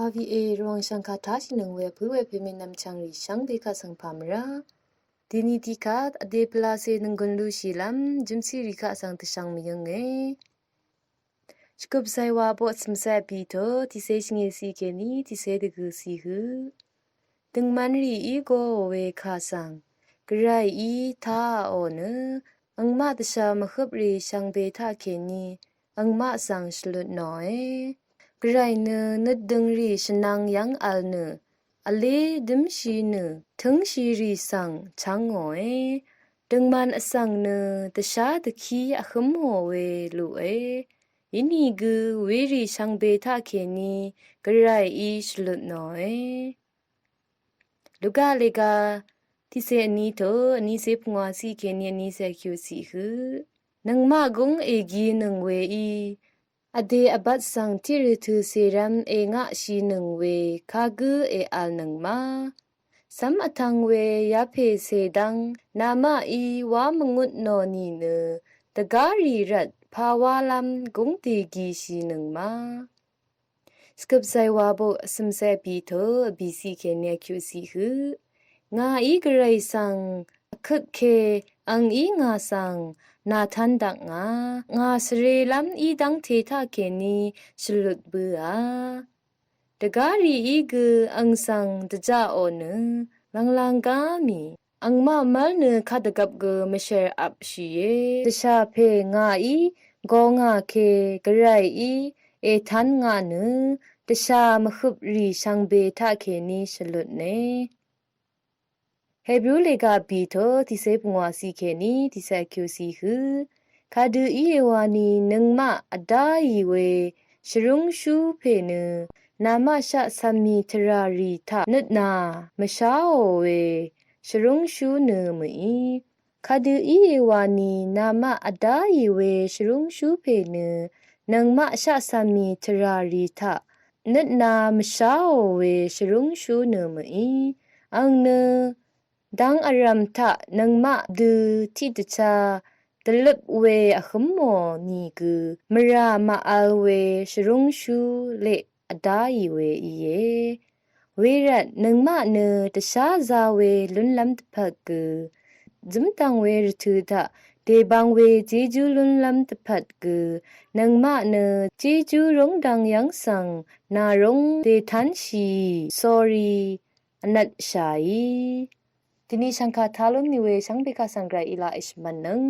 RVA รองชังคาทาชินังเวผู้เวพิเมนำชังริชังเบคาสังพามราดินิติคาตอเดปลาเซนังกนลูชิลัมจิมซีริคาสังตชังมียังไงสกุบไซวาบอสมแซปีโตที่เซชงเอซีเกนีที่เซดกุซีฮือตึงมันรีอีโกเวคาสังกรายอีทาโอเนอังมาตชามะขบรีชังเบทาเคนีอังมาสังสลุดน้อยกรายเนนดึงรีชนังยังอัลเนอเลดิมชีเนถึงชีรีสังชังโอยดึงมันอสังเนตชาตะคีอขมโหเวลุเอยินีกูเวรีชังเบทาเคนีกรายอีสลุดน้อยลูกาเลกาที่เซนีโตอันนี้เซพงวาซีเคนีอันนี้เซคิวซีฮือนังมากงเอกีนังเวอีอเดอบัดสังที่รทูเซรัมเองะชีนังเวคากูเออัลนังมาสัมอทังเวยาเพเซดังนามาอีวามงุดนอนีเนตการีรัดภาวาลัมกงตีกีชีนังมาสกับไซวาโบสมเซปีโตบีซีเคเนียคิวซีฮืองาอีกไรสังคึกเคอังอีงาสังนาทันดักงาสเรลัมอีดังเททาเคนีชลุดบือตะการีอีกอังสังตะจาโอเนลังกามีอังมามัลเนคาดกับกมเชอร์อับชีเยตะชาเพงาอีกองาเคกไรอีเอทันงาเนตะชามขุบรีชังเบทาเคนีชลุดเนเฮบรูเลกาบีโตที่เซปงวาซีเคนีที่เซคิวซีฮือคาดูอีเอวานีนังมาอดาอีเวชรุงชูเพเนนามาชะสามีทรารีทะนึดนามชาโอเวชรุงชูเนมีคาดูอีเอวานีนามาอดาอีเวชรุงชูเพเนนังมาชะสามีทรารีทะนึดนามชาโอเวชรุงชูเนมีอังเนดังอารัมทะนังมาดูที่ตชาตลบเวอขมโมนีกูมรามาอัลเวชรุงชูเลอดาอีเวอีเยเวรัตนังมาเนตชาซาเวลุนลัมตพักกูจิมตังเวรทูทะเดบังเวเจจูลุนลัมตพัดกูนังมาเนเจจูรงดังยังสังนารงเดทันชีสอรีอนัดชายทีนี้ชังคาทาลุมนิเวชังเบกาสังไกรอิลาอิชมันนัง